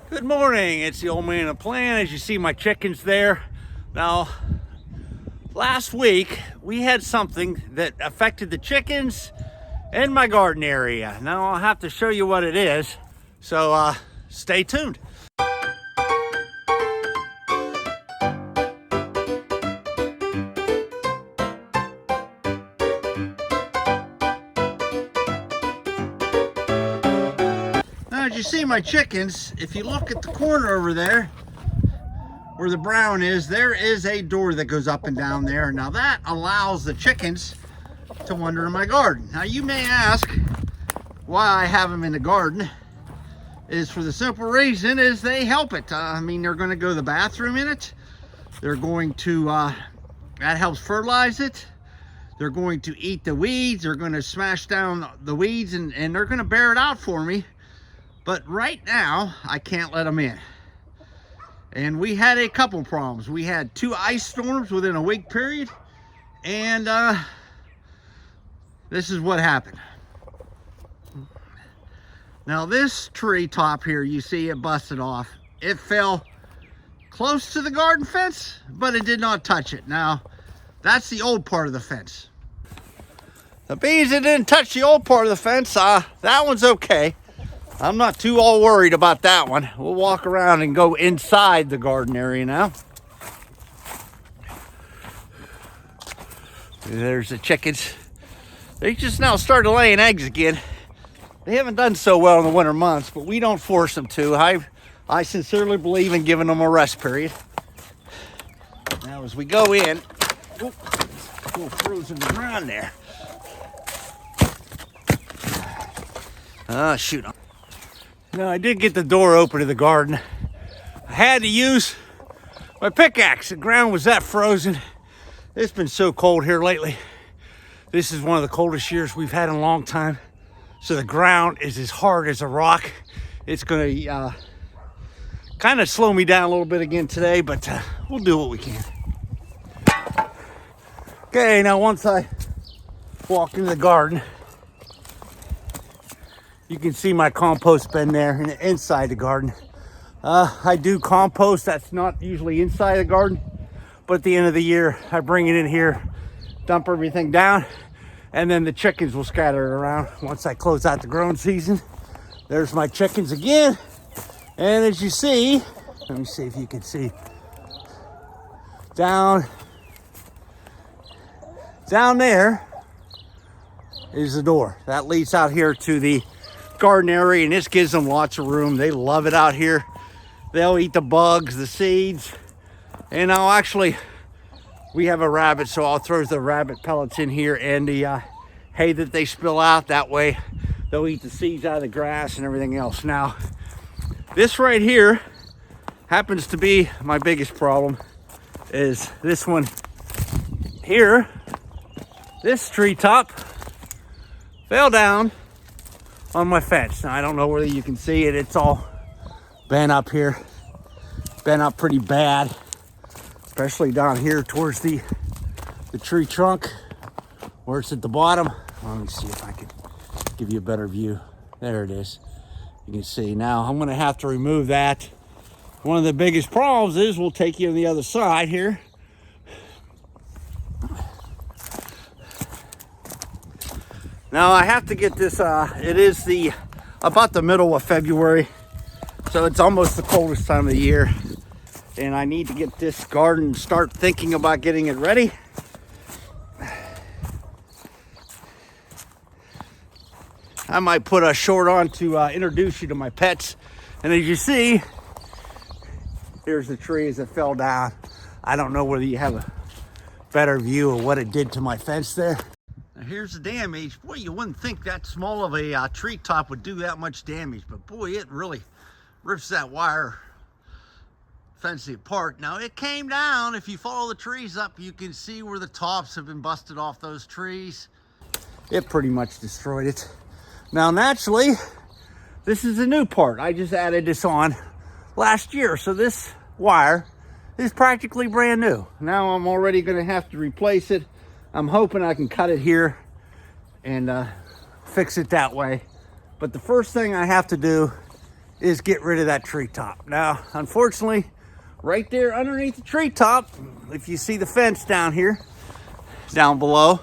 Good morning, it's the old man of the plan. As you see my chickens there. Now, last week we had something that affected the chickens and my garden area. Now I'll have to show you what it is, so stay tuned. Now, as you see my chickens, if you look at the corner over there where the brown is, there is a door that goes up and down there. Now that allows the chickens to wander in my garden. Now you may ask why I have them in the garden. Is for the simple reason is they help it. I mean, they're going to go to the bathroom in it. They're going to, that helps fertilize it. They're going to eat the weeds. They're going to smash down the weeds and they're going to bear it out for me. But right now, I can't let them in. And we had a couple problems. We had 2 ice storms within a week period. And this is what happened. Now this tree top here, you see it busted off. It fell close to the garden fence, but it did not touch it. Now, that's the old part of the fence. The bees that didn't touch the old part of the fence, that one's okay. I'm not too all worried about that one. We'll walk around and go inside the garden area now. There's the chickens. They just now started laying eggs again. They haven't done so well in the winter months, but we don't force them to. I sincerely believe in giving them a rest period. Now as we go in, a little frozen ground there. Shoot. Now I did get the door open to the garden. I had to use my pickaxe. The ground was that frozen. It's been so cold here lately. This is one of the coldest years we've had in a long time. So the ground is as hard as a rock. It's gonna kind of slow me down a little bit again today, but we'll do what we can. Okay, now once I walk into the garden, you can see my compost bin there inside the garden. I do compost. That's not usually inside the garden, but at the end of the year, I bring it in here, dump everything down, and then the chickens will scatter it around once I close out the growing season. There's my chickens again. And as you see, let me see if you can see, down there is the door. That leads out here to the garden area, and this gives them lots of room. They love it out here. They'll eat the bugs, the seeds, and we have a rabbit, so I'll throw the rabbit pellets in here and the hay that they spill out. That way they'll eat the seeds out of the grass and everything else. Now, this right here happens to be my biggest problem, is this one here. This treetop fell down on my fence. Now, I don't know whether you can see it. It's all bent up here. Bent up pretty bad, especially down here towards the tree trunk where it's at the bottom. Let me see if I can give you a better view. There it is. You can see. Now I'm going to have to remove that. One of the biggest problems is we'll take you on the other side here. Now I have to get this, it is about the middle of February, so it's almost the coldest time of the year. And I need to get this garden, start thinking about getting it ready. I might put a short on to introduce you to my pets. And as you see, here's the tree as it fell down. I don't know whether you have a better view of what it did to my fence there. Now here's the damage. Boy, you wouldn't think that small of a tree top would do that much damage, but boy, it really rips that wire fencing apart. Now it came down. If you follow the trees up, you can see where the tops have been busted off those trees. It pretty much destroyed it. Now naturally, this is a new part. I just added this on last year, so this wire is practically brand new. Now I'm already going to have to replace it. I'm hoping I can cut it here and fix it that way. But the first thing I have to do is get rid of that treetop. Now, unfortunately, right there underneath the treetop, if you see the fence down here, down below,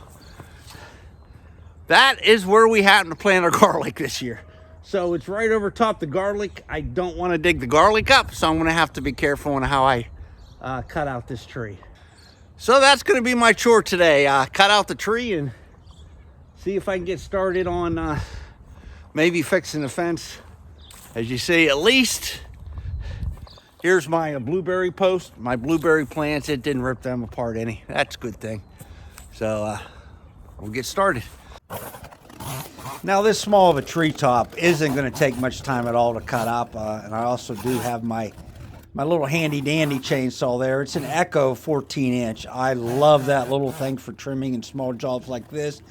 that is where we happen to plant our garlic this year. So it's right over top the garlic. I don't want to dig the garlic up, so I'm going to have to be careful on how I cut out this tree. So that's going to be my chore today. Cut out the tree and see if I can get started on maybe fixing the fence. As you see, at least here's my blueberry post. My blueberry plants, it didn't rip them apart any. That's a good thing. So we'll get started. Now this small of a treetop isn't going to take much time at all to cut up, and I also do have my little handy dandy chainsaw there. It's an Echo 14-inch. I love that little thing for trimming in small jobs like this.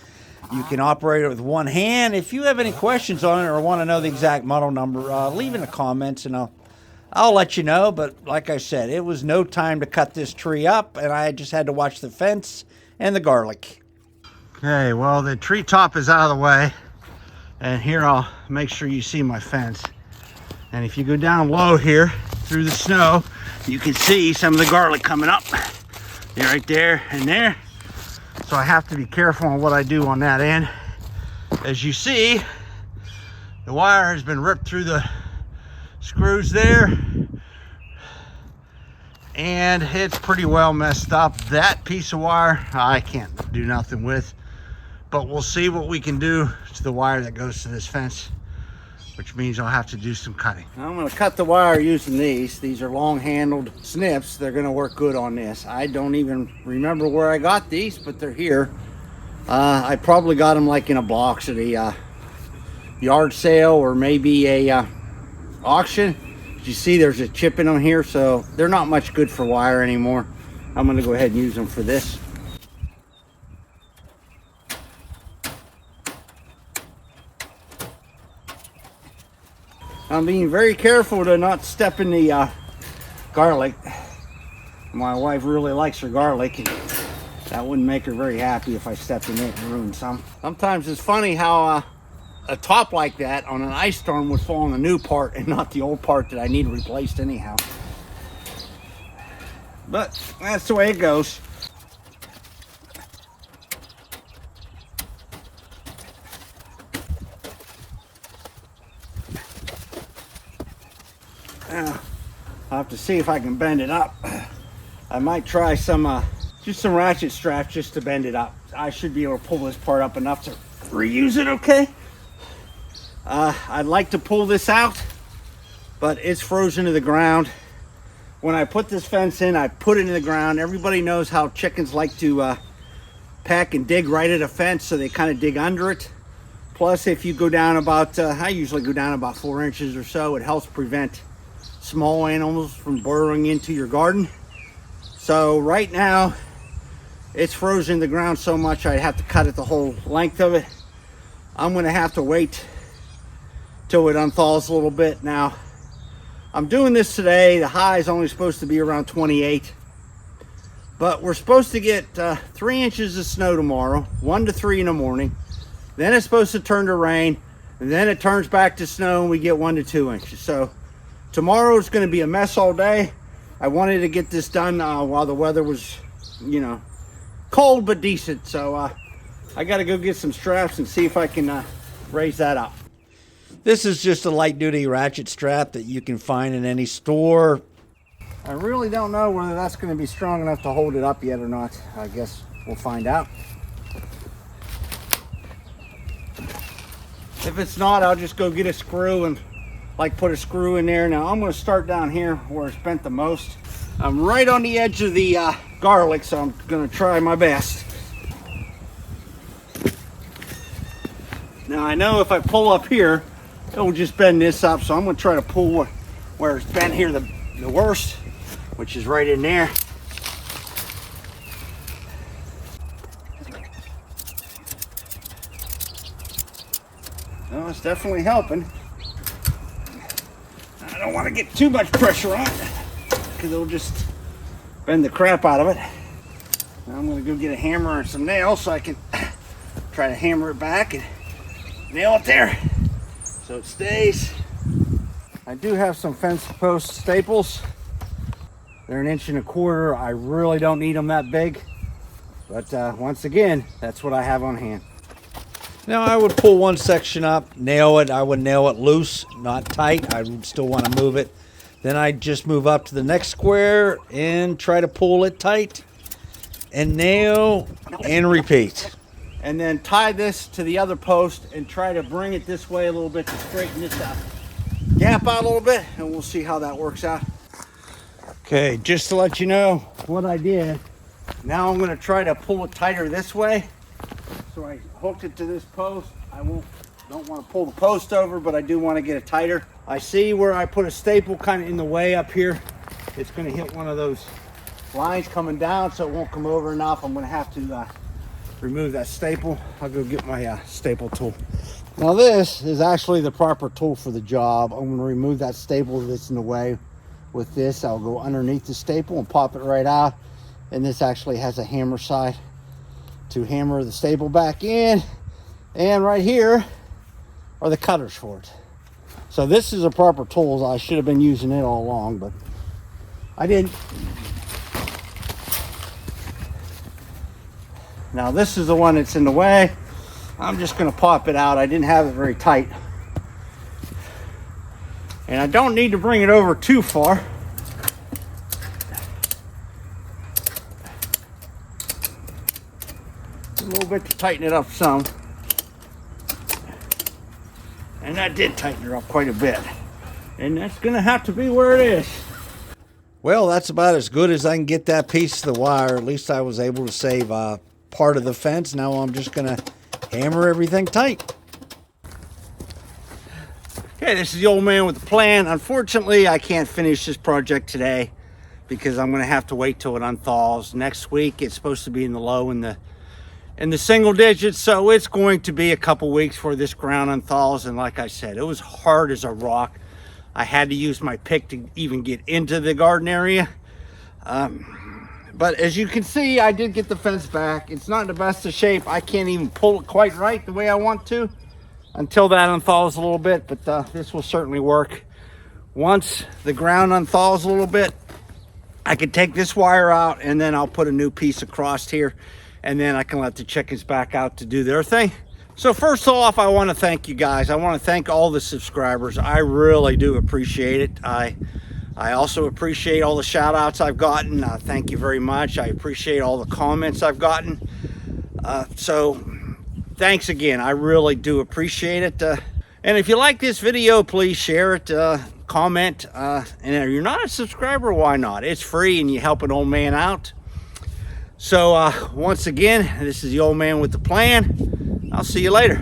You can operate it with one hand. If you have any questions on it or want to know the exact model number, leave in the comments and I'll let you know. But like I said, it was no time to cut this tree up, and I just had to watch the fence and the garlic. Okay, well, the treetop is out of the way, and here I'll make sure you see my fence. And if you go down low here through the snow, you can see some of the garlic coming up. They're right there and there. So I have to be careful on what I do on that end. As you see, the wire has been ripped through the screws there, and it's pretty well messed up. That piece of wire I can't do nothing with, but we'll see what we can do to the wire that goes to this fence, which means I'll have to do some cutting. I'm going to cut the wire using these. These are long-handled snips. They're going to work good on this. I don't even remember where I got these, but they're here. I probably got them like in a box at a yard sale or maybe a auction. As you see, there's a chip in them here, so they're not much good for wire anymore. I'm going to go ahead and use them for this. I'm being very careful to not step in the garlic. My wife really likes her garlic, and that wouldn't make her very happy if I stepped in it and ruined some. Sometimes it's funny how a top like that on an ice storm would fall on the new part and not the old part that I need replaced anyhow. But that's the way it goes. I'll have to see if I can bend it up. I might try some just some ratchet straps just to bend it up. I should be able to pull this part up enough to reuse it, okay? I'd like to pull this out, but it's frozen to the ground. When I put this fence in, I put it in the ground. Everybody knows how chickens like to peck and dig right at a fence, so they kind of dig under it. Plus, if you go down about, I usually go down about 4 inches or so, it helps prevent small animals from burrowing into your garden. So right now, it's frozen to the ground so much I'd have to cut it the whole length of it. I'm going to have to wait till it unthaws a little bit. Now, I'm doing this today. The high is only supposed to be around 28. But we're supposed to get 3 inches of snow tomorrow, 1 to 3 in the morning. Then it's supposed to turn to rain, and then it turns back to snow, and we get 1 to 2 inches. So tomorrow is going to be a mess all day. I wanted to get this done while the weather was, you know, cold but decent. So I got to go get some straps and see if I can raise that up. This is just a light duty ratchet strap that you can find in any store. I really don't know whether that's going to be strong enough to hold it up yet or not. I guess we'll find out. If it's not, I'll just go get a screw and put a screw in there. Now I'm going to start down here where it's bent the most. I'm right on the edge of the garlic, so I'm going to try my best. Now I know if I pull up here, it will just bend this up, so I'm going to try to pull where it's bent here the worst, which is right in there. Well, it's definitely helping. I don't want to get too much pressure on it because it'll just bend the crap out of it. Now I'm going to go get a hammer and some nails so I can try to hammer it back and nail it there so it stays. I do have some fence post staples. They're 1.25 inches. I really don't need them that big. But once again, that's what I have on hand. Now I would pull one section up, nail it. I would nail it loose, not tight. I would still want to move it. Then I'd just move up to the next square and try to pull it tight and nail and repeat. And then tie this to the other post and try to bring it this way a little bit to straighten this gap out a little bit, and we'll see how that works out. Okay, just to let you know what I did. Now I'm going to try to pull it tighter this way. So I hooked it to this post. I don't want to pull the post over, but I do want to get it tighter. I see where I put a staple kind of in the way up here. It's going to hit one of those lines coming down, so it won't come over enough. I'm going to have to remove that staple. I'll go get my staple tool. Now this is actually the proper tool for the job. I'm going to remove that staple that's in the way. With this, I'll go underneath the staple and pop it right out. And this actually has a hammer side to hammer the staple back in. And right here are the cutters for it. So this is a proper tool. I should have been using it all along, but I didn't. Now this is the one that's in the way. I'm just going to pop it out. I didn't have it very tight. And I don't need to bring it over too far. A little bit to tighten it up some. And that did tighten her up quite a bit. And that's going to have to be where it is. Well, that's about as good as I can get that piece of the wire. At least I was able to save part of the fence. Now I'm just going to hammer everything tight. Okay, this is the old man with the plan. Unfortunately, I can't finish this project today because I'm going to have to wait till it unthaws. Next week, it's supposed to be in the low and the single digits, so it's going to be a couple weeks before this ground unthaws. And like I said, it was hard as a rock. I had to use my pick to even get into the garden area. But as you can see, I did get the fence back. It's not in the best of shape. I can't even pull it quite right the way I want to until that unthaws a little bit, but this will certainly work. Once the ground unthaws a little bit, I can take this wire out and then I'll put a new piece across here, and then I can let the chickens back out to do their thing. So first off, I want to thank you guys. I want to thank all the subscribers. I really do appreciate it. I also appreciate all the shout outs I've gotten. Thank you very much. I appreciate all the comments I've gotten. So thanks again. I really do appreciate it. And if you like this video, please share it, comment. And if you're not a subscriber, why not? It's free and you help an old man out. So once again, this is the old man with the plan. I'll see you later.